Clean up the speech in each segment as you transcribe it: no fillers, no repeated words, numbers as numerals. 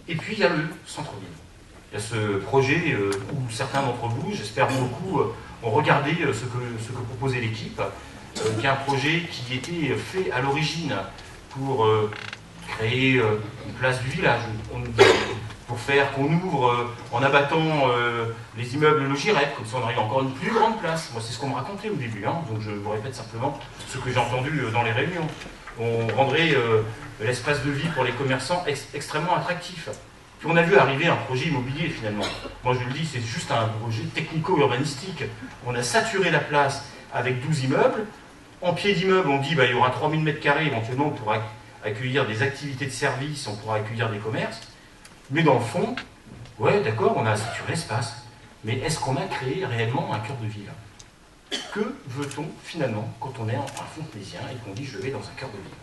Et puis il y a le centre-ville. Il y a ce projet où certains d'entre vous, j'espère beaucoup, ont regardé ce que proposait l'équipe, qui est un projet qui était fait à l'origine pour créer une place du village, pour faire qu'on ouvre en abattant les immeubles Logirep, comme ça on arrive encore à une plus grande place. Moi c'est ce qu'on me racontait au début, hein, donc je vous répète simplement ce que j'ai entendu dans les réunions. On rendrait l'espace de vie pour les commerçants extrêmement attractif. Puis on a vu arriver un projet immobilier finalement. Moi je le dis, c'est juste un projet technico-urbanistique. On a saturé la place avec 12 immeubles. En pied d'immeuble, on dit bah, il y aura 3000 m² éventuellement pour accueillir des activités de service, on pourra accueillir des commerces. Mais dans le fond, ouais d'accord, on a saturé l'espace. Mais est-ce qu'on a créé réellement un cœur de ville? Que veut-on finalement quand on est un Fontenaisien et qu'on dit je vais dans un cœur de ville?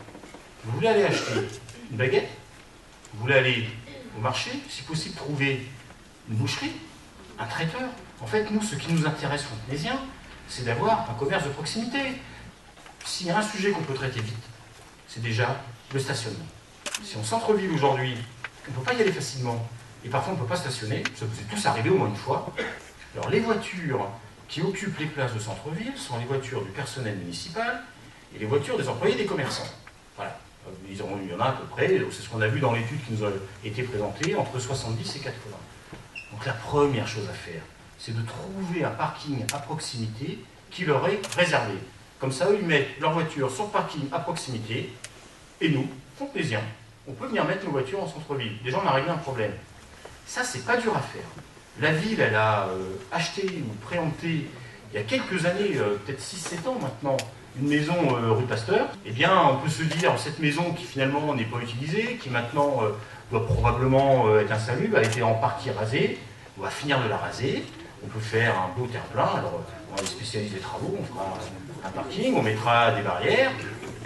Vous voulez aller acheter une baguette? Vous voulez aller au marché? Si possible, trouver une boucherie, un traiteur. En fait, nous, ce qui nous intéresse Fontenaisiens, c'est d'avoir un commerce de proximité. S'il y a un sujet qu'on peut traiter vite, c'est déjà le stationnement. Si en centre-ville aujourd'hui, on ne peut pas y aller facilement, et parfois on ne peut pas stationner, ça vous est tous arrivé au moins une fois. Alors les voitures qui occupent les places de centre-ville sont les voitures du personnel municipal et les voitures des employés des commerçants. Voilà. Il y en a à peu près, c'est ce qu'on a vu dans l'étude qui nous a été présentée, entre 70 et 80. Donc la première chose à faire, c'est de trouver un parking à proximité qui leur est réservé. Comme ça, eux, ils mettent leur voiture sur le parking à proximité, et nous, Fontenaisiens, on peut venir mettre nos voitures en centre-ville. Déjà, on a réglé un problème. Ça, c'est pas dur à faire. La ville, elle a acheté ou préempté, il y a quelques années, peut-être 6-7 ans maintenant, une maison rue Pasteur. Eh bien, on peut se dire, cette maison qui finalement n'est pas utilisée, qui maintenant doit probablement être insalubre, a été en partie rasée, on va finir de la raser, on peut faire un beau terre-plein, alors on va les spécialiste des travaux, on fera un parking, on mettra des barrières,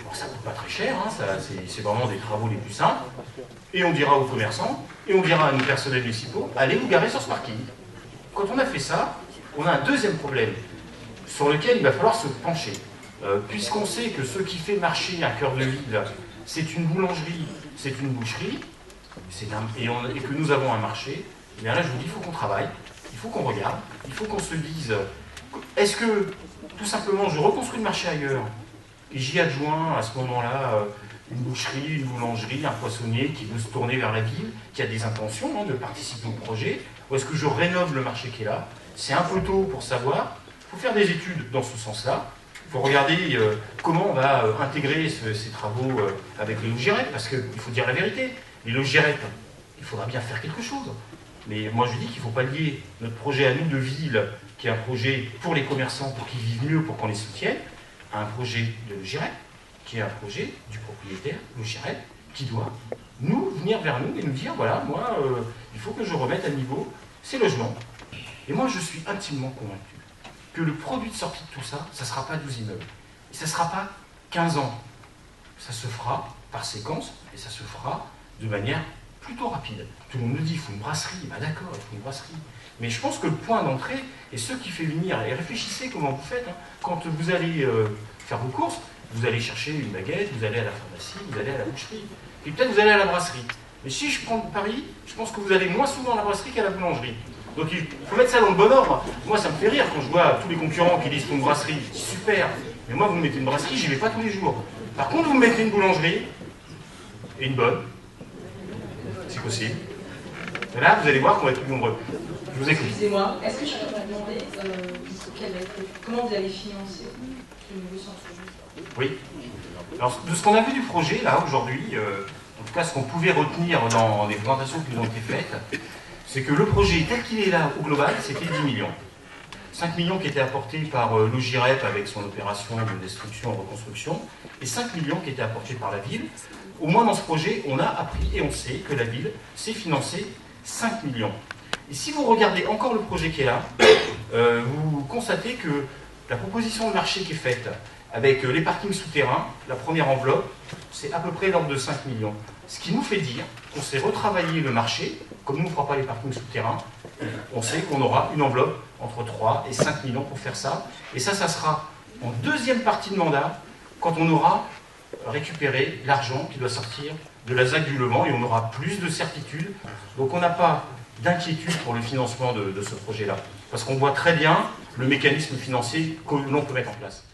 bon, ça ne coûte pas très cher, hein, c'est vraiment des travaux les plus simples, et on dira aux commerçants, et on dira à nos personnels municipaux, allez vous garer sur ce parking. Quand on a fait ça, on a un deuxième problème, sur lequel il va falloir se pencher. Puisqu'on sait que ce qui fait marcher un cœur de ville, c'est une boulangerie, c'est une boucherie, et que nous avons un marché, eh bien là je vous dis, il faut qu'on travaille, il faut qu'on regarde, il faut qu'on se dise, est-ce que tout simplement je reconstruis le marché ailleurs, et j'y adjoins à ce moment-là une boucherie, une boulangerie, un poissonnier qui veut se tourner vers la ville, qui a des intentions de participer au projet, ou est-ce que je rénove le marché qui est là? C'est un peu tôt pour savoir, il faut faire des études dans ce sens-là. Il faut regarder comment on va intégrer ces travaux avec les Logirep, parce qu'il faut dire la vérité. Les Logirep, il faudra bien faire quelque chose. Mais moi je dis qu'il ne faut pas lier notre projet à nous de ville, qui est un projet pour les commerçants, pour qu'ils vivent mieux, pour qu'on les soutienne, à un projet de Logirep, qui est un projet du propriétaire Logirep, qui doit venir vers nous et nous dire, voilà, moi, il faut que je remette à niveau ces logements. Et moi je suis intimement convaincu que le produit de sortie de tout ça, ça ne sera pas 12 immeubles. Et ça ne sera pas 15 ans. Ça se fera par séquence, et ça se fera de manière plutôt rapide. Tout le monde nous dit, il faut une brasserie. Bah d'accord, il faut une brasserie. Mais je pense que le point d'entrée, et ce qui fait venir, et réfléchissez comment vous faites, hein, quand vous allez faire vos courses, vous allez chercher une baguette, vous allez à la pharmacie, vous allez à la boucherie, et peut-être vous allez à la brasserie. Mais si je prends Paris, je pense que vous allez moins souvent à la brasserie qu'à la boulangerie. Donc il faut mettre ça dans le bon ordre. Moi ça me fait rire quand je vois tous les concurrents qui disent une brasserie, c'est super. Mais moi vous me mettez une brasserie, j'y vais pas tous les jours. Par contre vous me mettez une boulangerie, et une bonne, c'est possible. Et là vous allez voir qu'on va être plus nombreux. Je vous écoute. Excusez-moi, est-ce que je peux vous demander comment vous allez financer ce nouveau centre-ville? Oui. Alors de ce qu'on a vu du projet là aujourd'hui, en tout cas ce qu'on pouvait retenir dans les présentations qui nous ont été faites, c'est que le projet tel qu'il est là au global, c'était 10 millions. 5 millions qui étaient apportés par Logirep avec son opération de destruction et reconstruction, et 5 millions qui étaient apportés par la ville. Au moins dans ce projet, on a appris et on sait que la ville s'est financée 5 millions. Et si vous regardez encore le projet qui est là, vous constatez que la proposition de marché qui est faite avec les parkings souterrains, la première enveloppe, c'est à peu près l'ordre de 5 millions. Ce qui nous fait dire qu'on sait retravailler le marché, comme nous on ne fera pas les parkings souterrains, on sait qu'on aura une enveloppe entre 3 et 5 millions pour faire ça. Et ça sera en deuxième partie de mandat, quand on aura récupéré l'argent qui doit sortir de la ZAC du Levant et on aura plus de certitude. Donc on n'a pas d'inquiétude pour le financement de ce projet-là, parce qu'on voit très bien le mécanisme financier que l'on peut mettre en place.